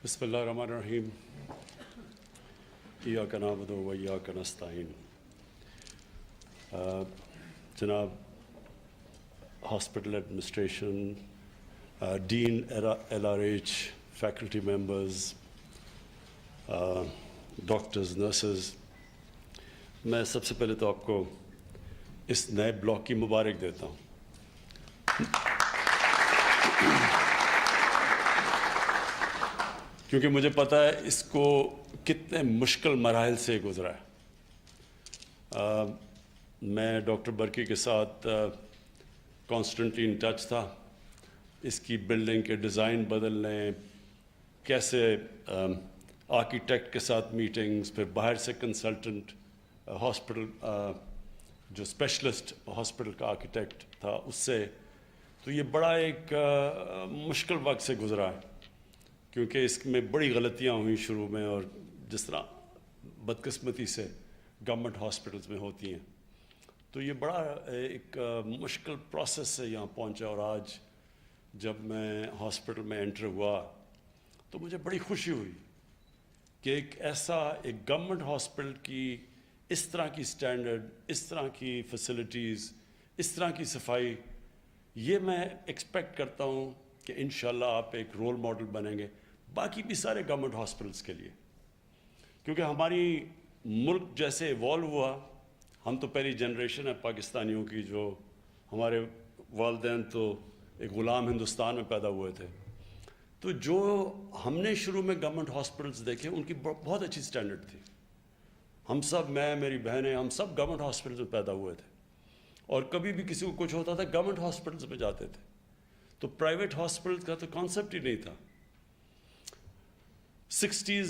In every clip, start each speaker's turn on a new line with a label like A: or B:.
A: بسم اللہ الرحمن الرحیم ایاک نعبد و ایاک نستعین. جناب ہاسپٹل ایڈمنسٹریشن، ڈین LRH، faculty members, doctors, nurses, میں سب سے پہلے تو آپ کو اس نئے بلاک کی مبارک دیتا ہوں. کیونکہ مجھے پتہ ہے اس کو کتنے مشکل مراحل سے گزرا ہے. میں ڈاکٹر برکی کے ساتھ کانسٹنٹلی ان ٹچ تھا. اس کی بلڈنگ کے ڈیزائن بدلنے، کیسے آرکیٹیکٹ کے ساتھ میٹنگز، پھر باہر سے کنسلٹنٹ ہاسپٹل جو اسپیشلسٹ ہاسپٹل کا آرکیٹیکٹ تھا اس سے. تو یہ بڑا ایک مشکل وقت سے گزرا ہے، کیونکہ اس میں بڑی غلطیاں ہوئیں شروع میں، اور جس طرح بدقسمتی سے گورنمنٹ ہاسپٹلز میں ہوتی ہیں. تو یہ بڑا ایک مشکل پروسیس سے یہاں پہنچا، اور آج جب میں ہاسپٹل میں انٹر ہوا تو مجھے بڑی خوشی ہوئی کہ ایک گورنمنٹ ہاسپٹل کی اس طرح کی سٹینڈرڈ، اس طرح کی فیسلٹیز، اس طرح کی صفائی، یہ میں ایکسپیکٹ کرتا ہوں کہ انشاءاللہ آپ ایک رول ماڈل بنیں گے باقی بھی سارے گورنمنٹ ہاسپٹلس کے لیے. کیونکہ ہماری ملک جیسے ایوالو ہوا، ہم تو پہلی جنریشن ہے پاکستانیوں کی، جو ہمارے والدین تو ایک غلام ہندوستان میں پیدا ہوئے تھے. تو جو ہم نے شروع میں گورنمنٹ ہاسپٹلس دیکھے ان کی بہت اچھی سٹینڈرڈ تھی. ہم سب، میں، میری بہنیں، ہم سب گورنمنٹ ہاسپٹلس میں پیدا ہوئے تھے، اور کبھی بھی کسی کو کچھ ہوتا تھا گورنمنٹ ہاسپٹلس میں جاتے تھے. تو پرائیویٹ ہاسپٹل کا تو کانسیپٹ ہی نہیں تھا.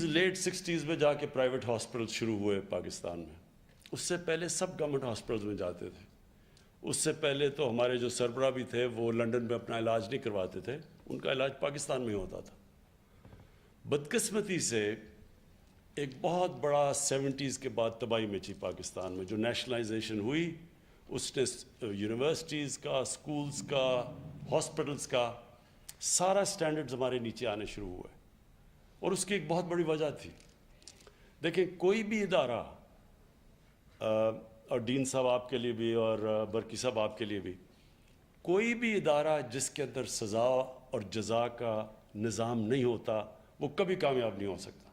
A: لیٹ سکسٹیز میں جا کے پرائیویٹ ہاسپٹل شروع ہوئے پاکستان میں. اس سے پہلے سب گورنمنٹ ہاسپٹلز میں جاتے تھے. اس سے پہلے تو ہمارے جو سربراہ بھی تھے وہ لنڈن میں اپنا علاج نہیں کرواتے تھے، ان کا علاج پاکستان میں ہوتا تھا. بدقسمتی سے ایک بہت بڑا 70s کے بعد تباہی مچی پاکستان میں. جو نیشنلائزیشن ہوئی اس نے یونیورسٹیز کا، اسکولز کا، ہاسپٹلز کا سارا سٹینڈرڈز ہمارے نیچے آنے شروع ہوئے. اور اس کی ایک بہت بڑی وجہ تھی. دیکھیں، کوئی بھی ادارہ، اور ڈین صاحب آپ کے لیے بھی اور برکی صاحب آپ کے لیے بھی، کوئی بھی ادارہ جس کے اندر سزا اور جزا کا نظام نہیں ہوتا وہ کبھی کامیاب نہیں ہو سکتا.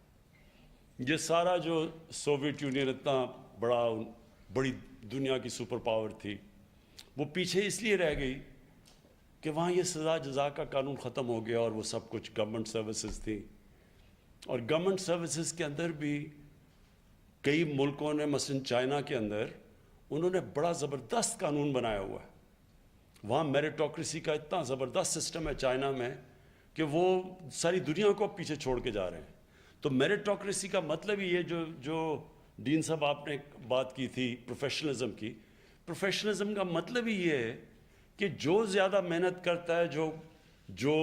A: یہ سارا جو سوویت یونین اتنا بڑی دنیا کی سپر پاور تھی، وہ پیچھے اس لیے رہ گئی کہ وہاں یہ سزا جزا کا قانون ختم ہو گیا، اور وہ سب کچھ گورنمنٹ سروسز تھی. اور گورنمنٹ سروسز کے اندر بھی کئی ملکوں نے، مثلا چائنا کے اندر، انہوں نے بڑا زبردست قانون بنایا ہوا ہے. وہاں میریٹوکریسی کا اتنا زبردست سسٹم ہے چائنا میں کہ وہ ساری دنیا کو پیچھے چھوڑ کے جا رہے ہیں. تو میریٹوکریسی کا مطلب ہی یہ جو ڈین صاحب آپ نے بات کی تھی پروفیشنلزم کی، پروفیشنلزم کا مطلب ہی یہ ہے کہ جو زیادہ محنت کرتا ہے، جو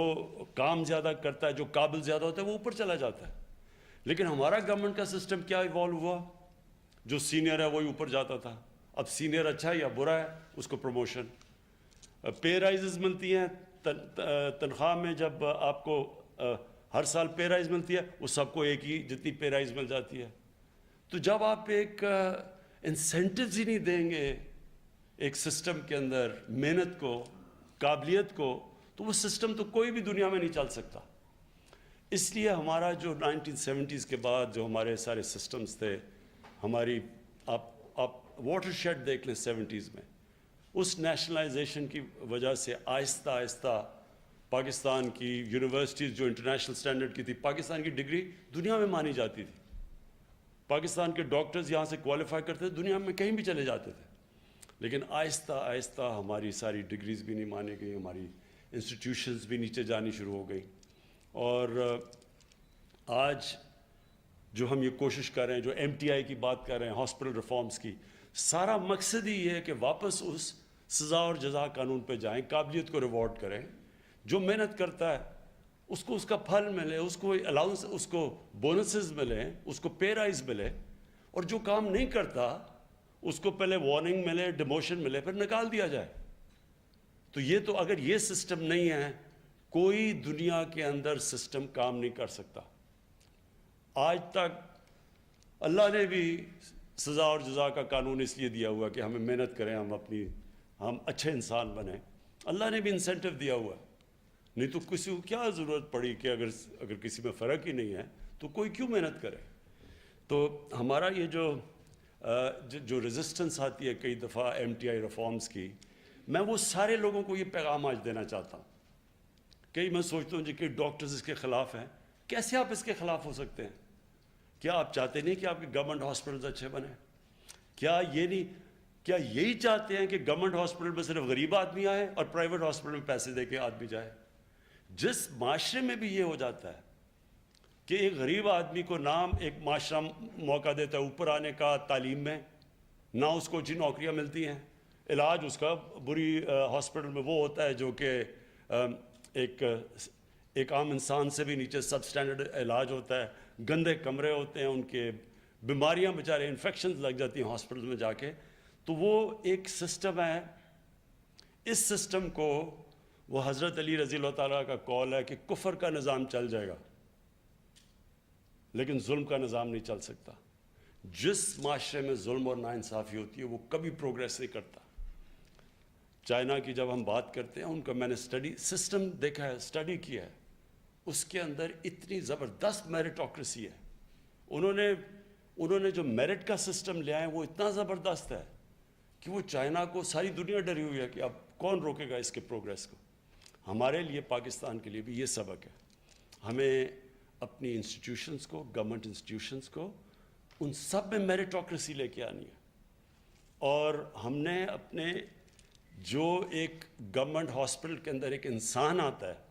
A: کام زیادہ کرتا ہے، جو قابل زیادہ ہوتا ہے، وہ اوپر چلا جاتا ہے. لیکن ہمارا گورنمنٹ کا سسٹم کیا ایوالو ہوا؟ جو سینئر ہے وہی اوپر جاتا تھا. اب سینئر اچھا ہے یا برا ہے، اس کو پروموشن، پے رائزز ملتی ہیں تنخواہ میں. جب آپ کو ہر سال پے رائز ملتی ہے، وہ سب کو ایک ہی جتنی پے رائز مل جاتی ہے. تو جب آپ ایک انسینٹیوز ہی نہیں دیں گے ایک سسٹم کے اندر محنت کو، قابلیت کو، تو وہ سسٹم تو کوئی بھی دنیا میں نہیں چل سکتا. اس لیے ہمارا جو 1970s کے بعد جو ہمارے سارے سسٹمز تھے، ہماری آپ واٹر شیڈ دیکھ لیں 70s میں، اس نیشنلائزیشن کی وجہ سے آہستہ آہستہ پاکستان کی یونیورسٹیز جو انٹرنیشنل سٹینڈرڈ کی تھی، پاکستان کی ڈگری دنیا میں مانی جاتی تھی. پاکستان کے ڈاکٹرز یہاں سے کوالیفائی کرتے تھے، دنیا میں کہیں بھی چلے جاتے تھے. لیکن آہستہ آہستہ ہماری ساری ڈگریز بھی نہیں مانی گئی، ہماری انسٹیٹیوشنز بھی نیچے جانی شروع ہو گئی. اور آج جو ہم یہ کوشش کر رہے ہیں، جو MTI کی بات کر رہے ہیں، ہاسپٹل ریفارمز کی، سارا مقصد ہی یہ ہے کہ واپس اس سزا اور جزا قانون پہ جائیں، قابلیت کو ریوارڈ کریں. جو محنت کرتا ہے اس کو اس کا پھل ملے، اس کو الاؤنس، اس کو بونسز ملیں، اس کو پے رائز ملے. اور جو کام نہیں کرتا اس کو پہلے وارننگ ملے، ڈیموشن ملے، پھر نکال دیا جائے. تو یہ تو اگر یہ سسٹم نہیں ہے، کوئی دنیا کے اندر سسٹم کام نہیں کر سکتا. آج تک اللہ نے بھی سزا اور جزا کا قانون اس لیے دیا ہوا کہ ہمیں محنت کریں، ہم اچھے انسان بنیں. اللہ نے بھی انسینٹیو دیا ہوا ہے. نہیں تو کسی کو کیا ضرورت پڑی کہ اگر کسی میں فرق ہی نہیں ہے تو کوئی کیوں محنت کرے. تو ہمارا یہ جو ریزسٹنس آتی ہے کئی دفعہ ایم ٹی آئی ریفارمز کی، میں وہ سارے لوگوں کو یہ پیغام آج دینا چاہتا ہوں. کئی میں سوچتا ہوں کہ ڈاکٹرز اس کے خلاف ہیں. کیسے آپ اس کے خلاف ہو سکتے ہیں؟ کیا آپ چاہتے نہیں کہ آپ کے گورنمنٹ ہاسپٹلز اچھے بنیں؟ کیا یہی چاہتے ہیں کہ گورنمنٹ ہاسپٹل میں صرف غریب آدمی آئے اور پرائیویٹ ہاسپٹل میں پیسے دے کے آدمی جائے؟ جس معاشرے میں بھی یہ ہو جاتا ہے کہ ایک غریب آدمی کو نام ایک معاشرہ موقع دیتا ہے اوپر آنے کا تعلیم میں، نہ اس کو اچھی نوکریاں ملتی ہیں، علاج اس کا بری ہاسپٹل میں وہ ہوتا ہے جو کہ ایک عام انسان سے بھی نیچے سب سٹینڈرڈ علاج ہوتا ہے، گندے کمرے ہوتے ہیں ان کے، بیماریاں بیچارے انفیکشنز لگ جاتی ہیں ہاسپٹل میں جا کے. تو وہ ایک سسٹم ہے. اس سسٹم کو وہ حضرت علی رضی اللہ تعالیٰ کا قول ہے کہ کفر کا نظام چل جائے گا لیکن ظلم کا نظام نہیں چل سکتا. جس معاشرے میں ظلم اور ناانصافی ہوتی ہے وہ کبھی پروگریس نہیں کرتا. چائنا کی جب ہم بات کرتے ہیں، ان کا میں نے سسٹم دیکھا ہے، اسٹڈی کیا ہے. اس کے اندر اتنی زبردست میرٹوکریسی ہے. انہوں نے جو میرٹ کا سسٹم لے آئے وہ اتنا زبردست ہے کہ وہ چائنا کو، ساری دنیا ڈری ہوئی ہے کہ اب کون روکے گا اس کے پروگریس کو. ہمارے لیے، پاکستان کے لیے بھی یہ سبق ہے. ہمیں اپنی انسٹیٹیوشنز کو، گورنمنٹ انسٹیٹیوشنز کو، ان سب میں میرٹوکریسی لے کے آنی ہے. اور ہم نے اپنے جو ایک گورنمنٹ ہاسپٹل کے اندر ایک انسان آتا ہے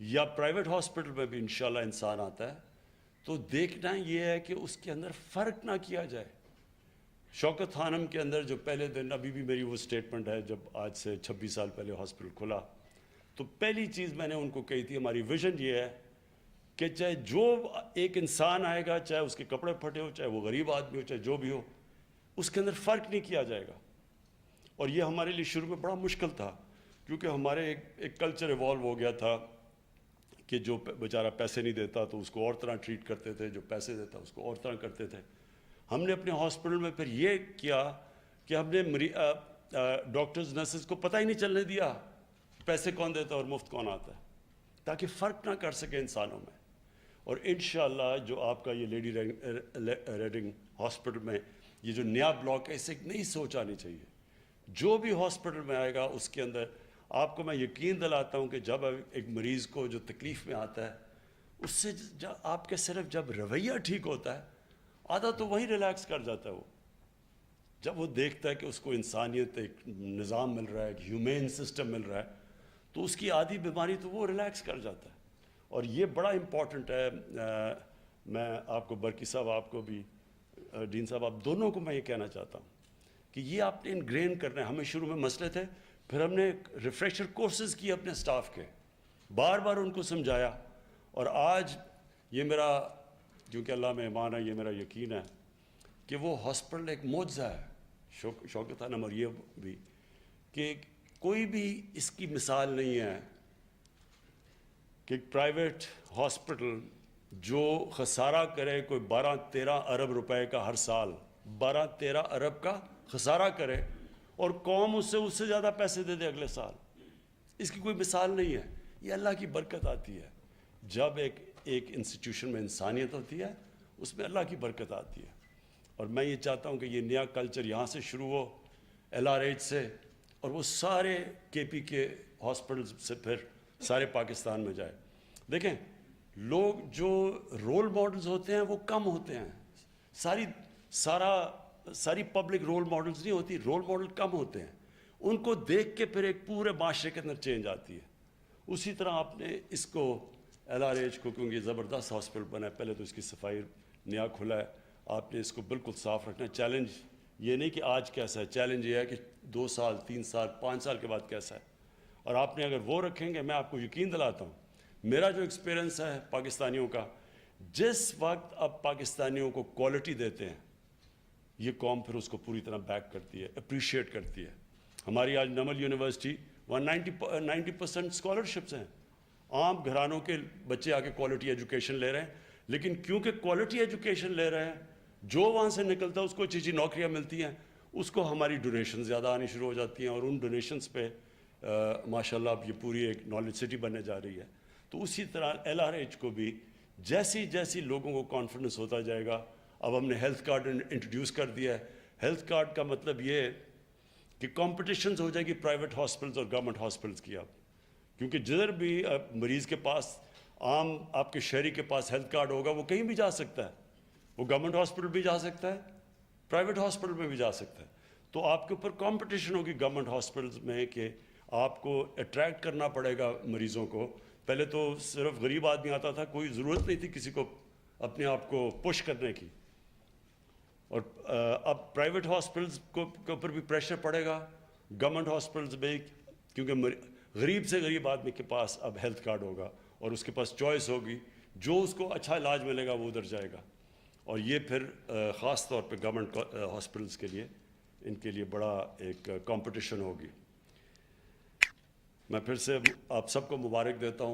A: یا پرائیویٹ ہاسپٹل میں بھی انشاءاللہ انسان آتا ہے، تو دیکھنا یہ ہے کہ اس کے اندر فرق نہ کیا جائے. شوکت خانم کے اندر جو پہلے دن، ابھی بھی میری وہ سٹیٹمنٹ ہے، جب آج سے 26 سال پہلے ہاسپٹل کھلا تو پہلی چیز میں نے ان کو کہی تھی، ہماری ویژن یہ ہے کہ چاہے جو ایک انسان آئے گا، چاہے اس کے کپڑے پھٹے ہو، چاہے وہ غریب آدمی ہو، چاہے جو بھی ہو، اس کے اندر فرق نہیں کیا جائے گا. اور یہ ہمارے لیے شروع میں بڑا مشکل تھا کیونکہ ہمارے ایک کلچر ایوالو ہو گیا تھا کہ جو بیچارہ پیسے نہیں دیتا تو اس کو اور طرح ٹریٹ کرتے تھے، جو پیسے دیتا اس کو اور طرح کرتے تھے. ہم نے اپنے ہاسپٹل میں پھر یہ کیا کہ ہم نے ڈاکٹرز نرسز کو پتہ ہی نہیں چلنے دیا پیسے کون دیتا ہے اور مفت کون آتا ہے، تاکہ فرق نہ کر سکے انسانوں میں. اور انشاءاللہ جو آپ کا یہ لیڈی ریڈنگ ہاسپٹل میں یہ جو نیا بلاک ہے، اس سے ایک نئی سوچ آنی چاہیے. جو بھی ہاسپٹل میں آئے گا اس کے اندر آپ کو میں یقین دلاتا ہوں کہ جب ایک مریض کو جو تکلیف میں آتا ہے، اس سے آپ کے صرف جب رویہ ٹھیک ہوتا ہے، آدھا تو وہی ریلیکس کر جاتا ہے. وہ جب وہ دیکھتا ہے کہ اس کو انسانیت، ایک نظام مل رہا ہے، ایک ہیومین سسٹم مل رہا ہے، تو اس کی آدھی بیماری تو وہ ریلیکس کر جاتا ہے. اور یہ بڑا امپورٹنٹ ہے. میں آپ کو، برکی صاحب آپ کو بھی، ڈین صاحب آپ دونوں کو میں یہ کہنا چاہتا ہوں کہ یہ آپ نے انگرین کرنا ہے. ہمیں شروع میں مسئلے تھے، پھر ہم نے ریفریشر کورسز کیے اپنے سٹاف کے، بار بار ان کو سمجھایا. اور آج یہ میرا، کیونکہ اللہ میں ایمان ہے، یہ میرا یقین ہے کہ وہ ہاسپٹل ایک معجزہ ہے. شوکت خانم اور یہ بھی کہ کوئی بھی اس کی مثال نہیں ہے کہ پرائیویٹ ہاسپٹل جو خسارہ کرے کوئی 12-13 ارب روپے کا ہر سال، 12-13 ارب کا خسارہ کرے اور قوم اس سے زیادہ پیسے دے دے اگلے سال. اس کی کوئی مثال نہیں ہے. یہ اللہ کی برکت آتی ہے. جب ایک انسٹیٹیوشن میں انسانیت ہوتی ہے، اس میں اللہ کی برکت آتی ہے. اور میں یہ چاہتا ہوں کہ یہ نیا کلچر یہاں سے شروع ہو، LRH سے، اور وہ سارے KP کے ہاسپٹل سے پھر سارے پاکستان میں جائے. دیکھیں، لوگ جو رول ماڈلز ہوتے ہیں وہ کم ہوتے ہیں. ساری پبلک رول ماڈلز نہیں ہوتی، رول ماڈل کم ہوتے ہیں. ان کو دیکھ کے پھر ایک پورے معاشرے کے اندر چینج آتی ہے. اسی طرح آپ نے اس کو LRH کو، کیونکہ زبردست ہاسپٹل بنا ہے، پہلے تو اس کی صفائی نیا کھلا ہے، آپ نے اس کو بالکل صاف رکھنا ہے. چیلنج یہ نہیں کہ آج کیسا ہے، چیلنج یہ ہے کہ 2 سال 3 سال 5 سال کے بعد کیسا ہے. اور آپ نے اگر وہ رکھیں گے، میں آپ کو یقین دلاتا ہوں، میرا جو ایکسپیرنس ہے پاکستانیوں کا، جس وقت اب پاکستانیوں کو کوالٹی دیتے ہیں، یہ قوم پھر اس کو پوری طرح بیک کرتی ہے، اپریشیٹ کرتی ہے. ہماری آج نمل یونیورسٹی 90% اسکالرشپس ہیں. عام گھرانوں کے بچے آ کے کوالٹی ایجوکیشن لے رہے ہیں. لیکن کیونکہ کوالٹی ایجوکیشن لے رہے ہیں, جو وہاں سے نکلتا ہے اس کو اچھی اچھی نوکریاں ملتی ہیں, اس کو ہماری ڈونیشن زیادہ آنی شروع ہو جاتی ہیں, اور ان ڈونیشنز پہ ماشاء اللہ اب یہ پوری ایک نالج سٹی بننے جا رہی ہے. تو اسی طرح LRH کو بھی جیسی جیسی لوگوں کو کانفیڈنس ہوتا جائے گا. اب ہم نے ہیلتھ کارڈ انٹروڈیوس کر دیا ہے. ہیلتھ کارڈ کا مطلب یہ ہے کہ کمپٹیشنز ہو جائے گی پرائیویٹ ہاسپٹلز اور گورنمنٹ ہاسپٹلز کی. اب کیونکہ جدھر بھی مریض کے پاس, عام آپ کے شہری کے پاس ہیلتھ کارڈ ہوگا, وہ کہیں بھی جا سکتا ہے, وہ گورنمنٹ ہاسپٹل بھی جا سکتا ہے, پرائیویٹ ہاسپٹل میں بھی جا سکتا ہے. تو آپ کے اوپر کمپٹیشن ہوگی گورنمنٹ ہاسپٹلز میں کہ آپ کو اٹریکٹ کرنا پڑے گا مریضوں کو. پہلے تو صرف غریب آدمی آتا تھا, کوئی ضرورت نہیں تھی کسی کو اپنے آپ کو پش کرنے کی. اور اب پرائیویٹ ہاسپٹلز کے اوپر بھی پریشر پڑے گا, گورنمنٹ ہاسپٹلز میں, کیونکہ غریب سے غریب آدمی کے پاس اب ہیلتھ کارڈ ہوگا اور اس کے پاس چوائس ہوگی, جو اس کو اچھا علاج ملے گا وہ ادھر جائے گا. اور یہ پھر خاص طور پہ گورنمنٹ ہاسپٹلز کے لیے, ان کے لیے بڑا ایک کمپٹیشن ہوگی. میں پھر سے آپ سب کو مبارک دیتا ہوں.